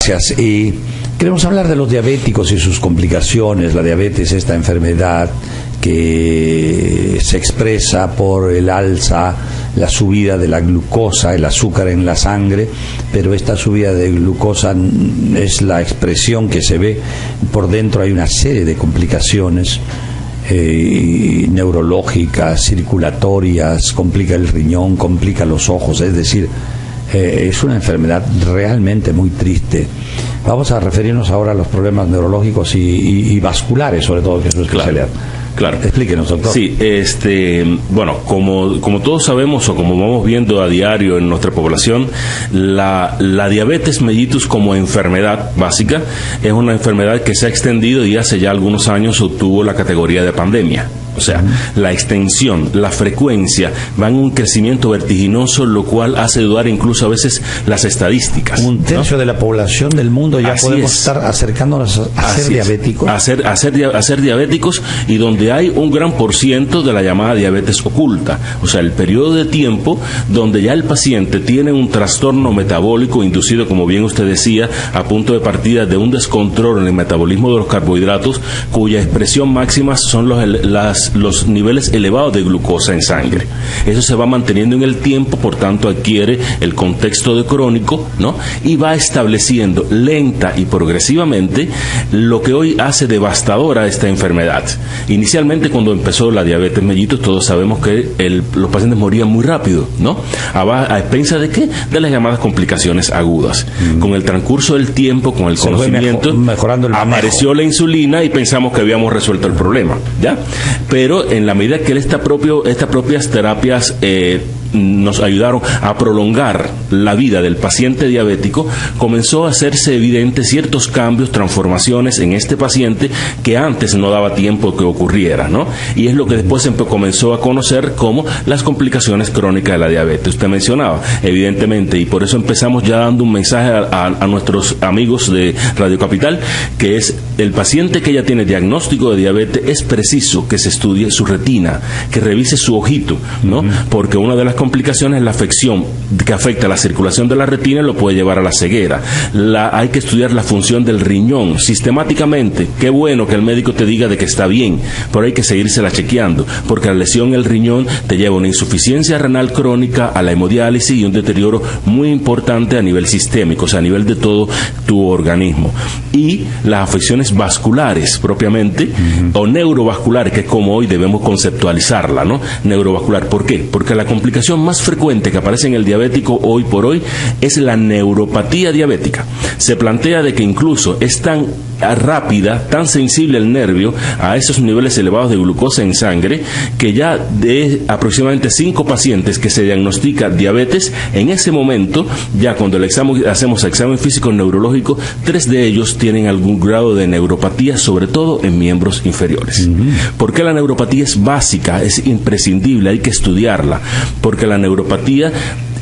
gracias. Queremos hablar de los diabéticos y sus complicaciones. La diabetes, esta enfermedad que se expresa por el alza, la subida de la glucosa, el azúcar en la sangre, pero esta subida de glucosa es la expresión que se ve por dentro. Hay una serie de complicaciones neurológicas, circulatorias, complica el riñón, complica los ojos, es decir, es una enfermedad realmente muy triste. Vamos a referirnos ahora a los problemas neurológicos y vasculares, sobre todo, que es su especialidad. Claro. Explíquenos, doctor. Sí, bueno, como todos sabemos o como vamos viendo a diario en nuestra población, la diabetes mellitus como enfermedad básica es una enfermedad que se ha extendido y hace ya algunos años obtuvo la categoría de pandemia. O sea, la extensión, la frecuencia va en un crecimiento vertiginoso, lo cual hace dudar incluso a veces las estadísticas. Un tercio de la población del mundo ya podemos estar acercándonos a ser diabéticos. A ser diabéticos, y donde hay un gran porciento de la llamada diabetes oculta. O sea, el periodo de tiempo donde ya el paciente tiene un trastorno metabólico inducido, como bien usted decía, a punto de partida de un descontrol en el metabolismo de los carbohidratos, cuya expresión máxima son los niveles elevados de glucosa en sangre. Eso se va manteniendo en el tiempo, por tanto adquiere el contexto de crónico, ¿no? Y va estableciendo lenta y progresivamente lo que hoy hace devastadora esta enfermedad. Inicialmente, cuando empezó la diabetes mellitus, todos sabemos que los pacientes morían muy rápido, ¿no? ¿A expensas de qué? De las llamadas complicaciones agudas. Con el transcurso del tiempo, con el conocimiento, mejorando el apareció la insulina y pensamos que habíamos resuelto el problema, ¿ya? Pero en la medida que estas propias terapias nos ayudaron a prolongar la vida del paciente diabético, comenzó a hacerse evidentes ciertos cambios, transformaciones en este paciente que antes no daba tiempo que ocurriera, ¿no? Y es lo que después comenzó a conocer como las complicaciones crónicas de la diabetes. Usted mencionaba, evidentemente, y por eso empezamos ya dando un mensaje a nuestros amigos de Radio Capital, que es el paciente que ya tiene diagnóstico de diabetes, es preciso que se estudie su retina, que revise su ojito, ¿no? Porque una de las complicaciones es la afección que afecta la circulación de la retina y lo puede llevar a la ceguera. Hay que estudiar la función del riñón sistemáticamente. Qué bueno que el médico te diga de que está bien, pero hay que seguírsela chequeando, porque la lesión en el riñón te lleva a una insuficiencia renal crónica, a la hemodiálisis y un deterioro muy importante a nivel sistémico, o sea, a nivel de todo tu organismo. Y las afecciones vasculares propiamente, o neurovasculares, que es como hoy debemos conceptualizarla, ¿no? Neurovascular. ¿Por qué? Porque la complicación más frecuente que aparece en el diabético hoy por hoy es la neuropatía diabética. Se plantea de que incluso es tan rápida, tan sensible el nervio a esos niveles elevados de glucosa en sangre, que ya de aproximadamente 5 pacientes que se diagnostica diabetes, en ese momento, ya cuando hacemos examen físico neurológico, 3 de ellos tienen algún grado de neuropatía, sobre todo en miembros inferiores. ¿Por qué la neuropatía es básica, es imprescindible, hay que estudiarla? Porque la neuropatía,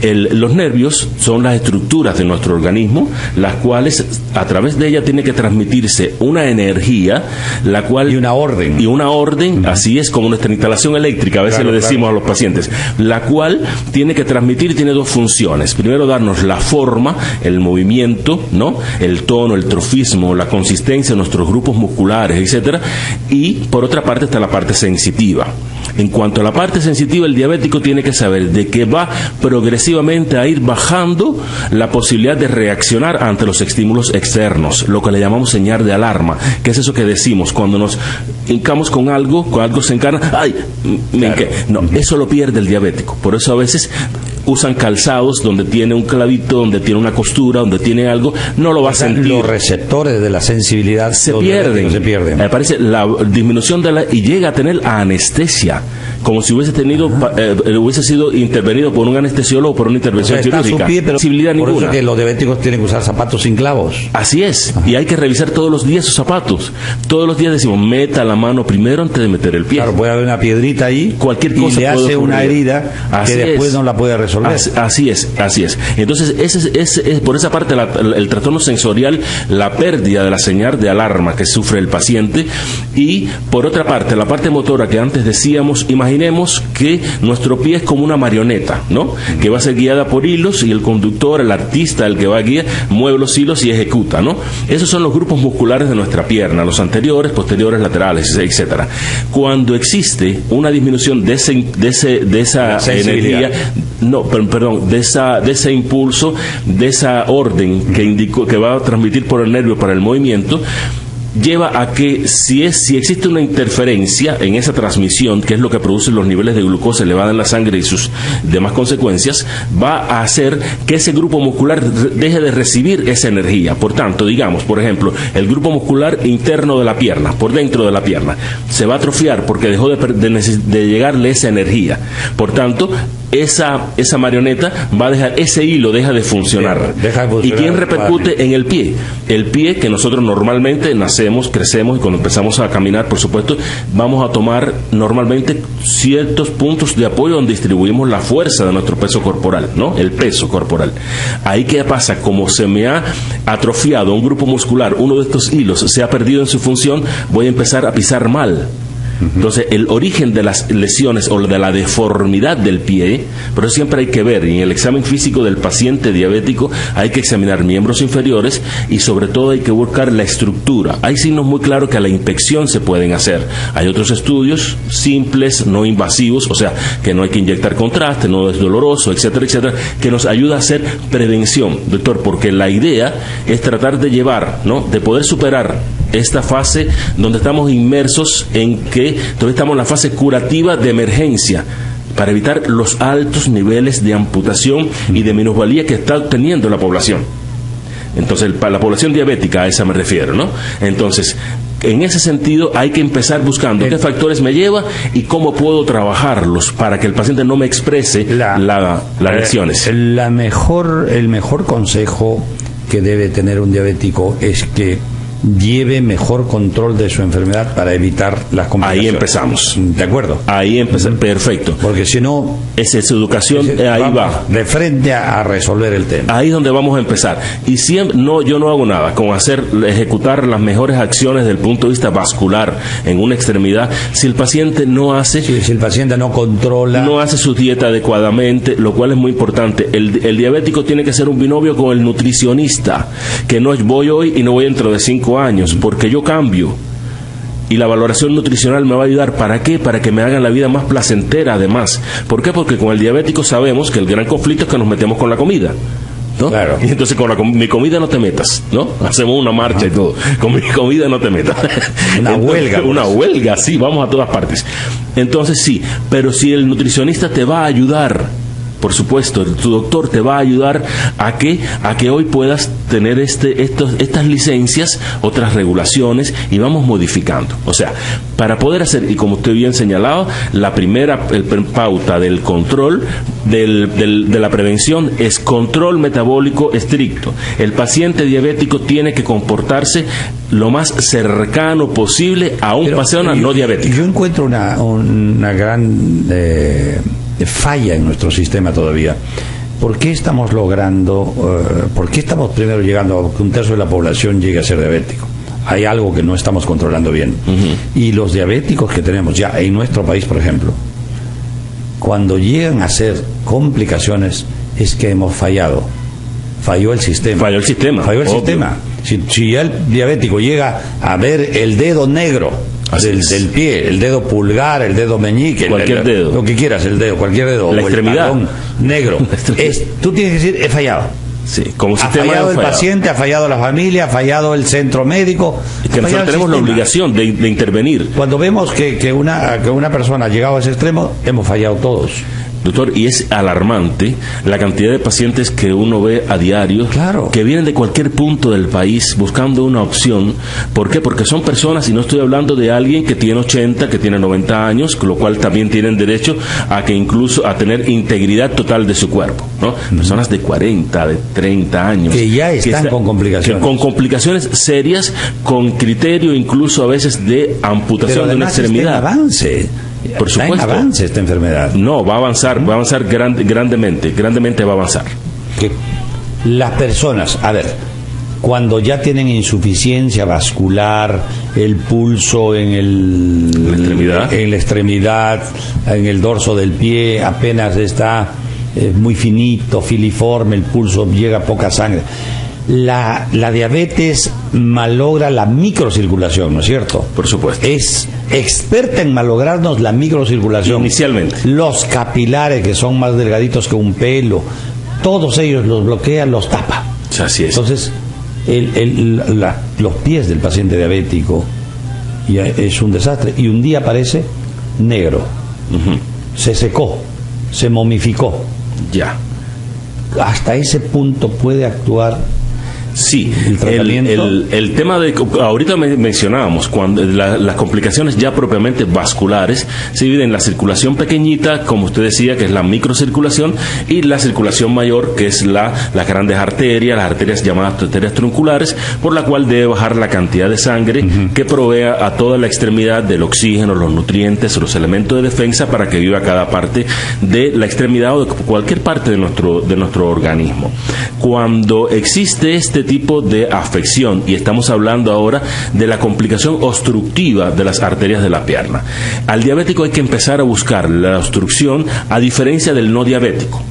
los nervios son las estructuras de nuestro organismo, las cuales a través de ella tiene que transmitirse una energía, la cual y una orden, así es, como nuestra instalación eléctrica, a veces le decimos a los pacientes, la cual tiene que transmitir, tiene 2 funciones. Primero, darnos la forma, el movimiento, ¿no? El tono, el trofismo, la consistencia de nuestros grupos musculares, etcétera. Y por otra parte está la parte sensitiva. En cuanto a la parte sensitiva, el diabético tiene que saber de que va progresivamente a ir bajando la posibilidad de reaccionar ante los estímulos externos, lo que le llamamos señal de alarma, que es eso que decimos cuando nos hincamos con algo se encarna, ¡ay! No, eso lo pierde el diabético. Por eso a veces usan calzados donde tiene un clavito, donde tiene una costura, donde tiene algo, no lo va a sentir. Los receptores de la sensibilidad se pierden. Aparece la disminución y llega a tener anestesia, como si hubiese sido intervenido por un anestesiólogo o por una intervención quirúrgica. Sensibilidad ninguna. Por eso que los diabéticos tienen que usar zapatos sin clavos. Así es. Y hay que revisar todos los días sus zapatos. Todos los días decimos, meta la mano primero antes de meter el pie. Claro, puede haber una piedrita ahí, cualquier cosa y le hace una herida que después no la puede resolver. Así es. Entonces, es por esa parte el trastorno sensorial, la pérdida de la señal de alarma que sufre el paciente. Y por otra parte, la parte motora que antes decíamos, imagínate Imaginemos que nuestro pie es como una marioneta, ¿no? Que va a ser guiada por hilos y el conductor, el artista, el que va a guiar, mueve los hilos y ejecuta, ¿no? Esos son los grupos musculares de nuestra pierna, los anteriores, posteriores, laterales, etcétera. Cuando existe una disminución de esa energía, de ese impulso, de esa orden que va a transmitir por el nervio para el movimiento, lleva a que si existe una interferencia en esa transmisión, que es lo que produce los niveles de glucosa elevada en la sangre y sus demás consecuencias, va a hacer que ese grupo muscular deje de recibir esa energía. Por tanto, digamos, por ejemplo, el grupo muscular interno de la pierna, por dentro de la pierna, se va a atrofiar porque dejó de llegarle esa energía. Por tanto, esa marioneta va a dejar, ese hilo deja de funcionar. ¿Y quién repercute en el pie? El pie, que nosotros normalmente nacemos, crecemos, y cuando empezamos a caminar, por supuesto, vamos a tomar normalmente ciertos puntos de apoyo donde distribuimos la fuerza de nuestro peso corporal, ¿no? El peso corporal. Ahí, ¿qué pasa? Como se me ha atrofiado un grupo muscular, uno de estos hilos se ha perdido en su función, voy a empezar a pisar mal. Entonces, el origen de las lesiones o de la deformidad del pie, pero siempre hay que ver, en el examen físico del paciente diabético hay que examinar miembros inferiores y sobre todo hay que buscar la estructura. Hay signos muy claros que a la inspección se pueden hacer. Hay otros estudios simples, no invasivos, o sea, que no hay que inyectar contraste, no es doloroso, etcétera, etcétera, que nos ayuda a hacer prevención, doctor, porque la idea es tratar de llevar, ¿no?, de poder superar esta fase donde estamos inmersos en que todavía estamos en la fase curativa de emergencia para evitar los altos niveles de amputación y de minusvalía que está teniendo la población. Entonces, para la población diabética, a esa me refiero, ¿no? Entonces, en ese sentido hay que empezar buscando qué factores me lleva y cómo puedo trabajarlos para que el paciente no me exprese las lesiones. El mejor consejo que debe tener un diabético es que lleve mejor control de su enfermedad para evitar las complicaciones. Ahí empezamos. ¿De acuerdo? Ahí empezamos. Perfecto. Porque si no... Esa es educación, ahí va. De frente a resolver el tema. Ahí es donde vamos a empezar. Y siempre, yo no hago nada con ejecutar las mejores acciones desde el punto de vista vascular en una extremidad. Si el paciente no hace... si el paciente no controla... No hace su dieta adecuadamente, lo cual es muy importante. El diabético tiene que ser un binomio con el nutricionista, que no es voy hoy y no voy dentro de 5 años, porque yo cambio. Y la valoración nutricional me va a ayudar. ¿Para qué? Para que me hagan la vida más placentera, además. ¿Por qué? Porque con el diabético sabemos que el gran conflicto es que nos metemos con la comida, ¿no? Claro. Y entonces con mi comida no te metas, ¿no? Hacemos una marcha y todo. Con mi comida no te metas. Una huelga, sí, vamos a todas partes. Entonces sí, pero si el nutricionista te va a ayudar, por supuesto, tu doctor te va a ayudar a que hoy puedas tener estas licencias, otras regulaciones, y vamos modificando. O sea, para poder hacer, y como usted bien señalaba, la primera pauta del control, de la prevención, es control metabólico estricto. El paciente diabético tiene que comportarse lo más cercano posible a un paciente no diabético. Yo encuentro una gran... falla en nuestro sistema todavía. ¿Por qué estamos primero llegando a que un tercio de la población llegue a ser diabético? Hay algo que no estamos controlando bien. Y los diabéticos que tenemos ya en nuestro país, por ejemplo, cuando llegan a ser complicaciones, es que hemos fallado. Falló el sistema. Si ya el diabético llega a ver el dedo negro del pie, el dedo pulgar, el dedo meñique, cualquier dedo, lo que quieras, cualquier dedo, la extremidad, el negro, tú tienes que decir, he fallado. Sí, como ha fallado el paciente, ha fallado la familia, ha fallado el centro médico. Es que nosotros tenemos la obligación de intervenir. Cuando vemos que una persona ha llegado a ese extremo, hemos fallado todos. Doctor, y es alarmante la cantidad de pacientes que uno ve a diario, claro, que vienen de cualquier punto del país buscando una opción. ¿Por qué? Porque son personas, y no estoy hablando de alguien que tiene 80, que tiene 90 años, con lo cual también tienen derecho a que incluso a tener integridad total de su cuerpo, ¿no? Personas de 40, de 30 años. Que ya están con complicaciones. Con complicaciones serias, con criterio incluso a veces de amputación de una extremidad. Está en avance. Por supuesto. Está en avance esta enfermedad. No, va a avanzar grandemente va a avanzar. Que las personas, a ver, cuando ya tienen insuficiencia vascular, el pulso en la extremidad, en el dorso del pie, apenas está muy finito, filiforme, el pulso, llega poca sangre. La diabetes malogra la microcirculación, ¿no es cierto? Por supuesto. Es experta en malograrnos la microcirculación. Inicialmente. Los capilares, que son más delgaditos que un pelo, todos ellos los bloquea, los tapa. Así es. Entonces, los pies del paciente diabético ya es un desastre. Y un día aparece negro. Se secó, se momificó. Ya. Hasta ese punto puede actuar. Sí, el tratamiento. El tema de, ahorita mencionábamos, cuando las complicaciones ya propiamente vasculares se dividen en la circulación pequeñita, como usted decía, que es la microcirculación, y la circulación mayor, que es las grandes arterias, las arterias llamadas arterias trunculares, por la cual debe bajar la cantidad de sangre que provea a toda la extremidad del oxígeno, los nutrientes, los elementos de defensa para que viva cada parte de la extremidad o de cualquier parte de nuestro organismo. Cuando existe este tipo de afección, y estamos hablando ahora de la complicación obstructiva de las arterias de la pierna, al diabético hay que empezar a buscar la obstrucción, a diferencia del no diabético.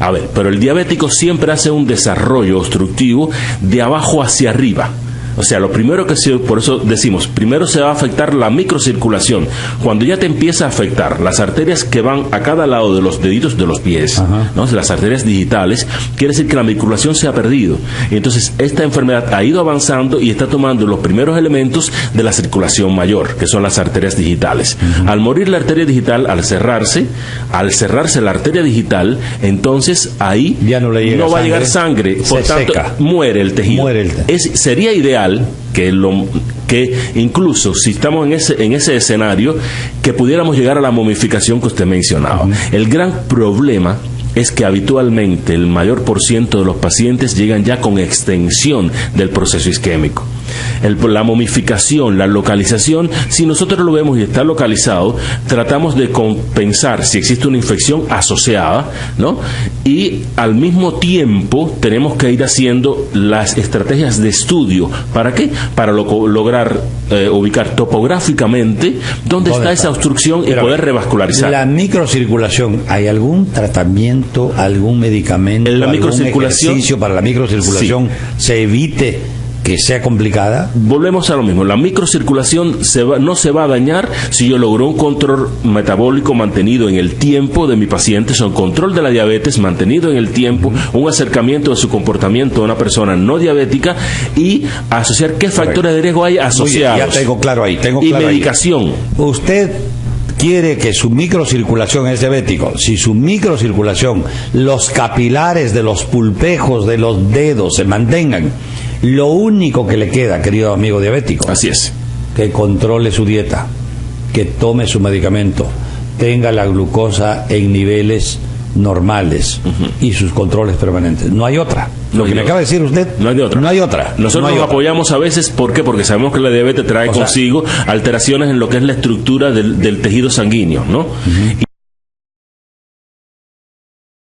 A ver, pero el diabético siempre hace un desarrollo obstructivo de abajo hacia arriba. O sea, lo primero por eso decimos, primero se va a afectar la microcirculación. Cuando ya te empieza a afectar las arterias que van a cada lado de los deditos de los pies, ¿no? Las arterias digitales, quiere decir que la circulación se ha perdido. Y entonces esta enfermedad ha ido avanzando y está tomando los primeros elementos de la circulación mayor, que son las arterias digitales. Al morir la arteria digital, al cerrarse la arteria digital, entonces ahí ya no va a llegar sangre, por tanto seca. Muere el tejido. Sería ideal que incluso si estamos en ese escenario, que pudiéramos llegar a la momificación que usted mencionaba. El gran problema es que habitualmente el mayor % de los pacientes llegan ya con extensión del proceso isquémico. La momificación, la localización, si nosotros lo vemos y está localizado, tratamos de compensar si existe una infección asociada, ¿no? Y al mismo tiempo tenemos que ir haciendo las estrategias de estudio. ¿Para qué? Para lograr ubicar topográficamente dónde está esa obstrucción y poder revascularizar. La microcirculación, ¿hay algún tratamiento, algún medicamento, algún ejercicio para la microcirculación se evite que sea complicada? Volvemos a lo mismo. La microcirculación no se va a dañar si yo logro un control metabólico mantenido en el tiempo de mi paciente, un control de la diabetes mantenido en el tiempo, un acercamiento de su comportamiento a una persona no diabética y asociar qué factores de riesgo hay asociados. Ya tengo claro ahí. Y medicación. Usted quiere que su microcirculación es diabético. Si su microcirculación, los capilares de los pulpejos de los dedos se mantengan, lo único que le queda, querido amigo diabético, así es, que controle su dieta, que tome su medicamento, tenga la glucosa en niveles normales y sus controles permanentes. No hay otra. Lo que me acaba de decir usted, no hay otra. No hay otra. Nosotros nos apoyamos a veces, ¿por qué? Porque sabemos que la diabetes trae consigo alteraciones en lo que es la estructura del tejido sanguíneo, ¿no?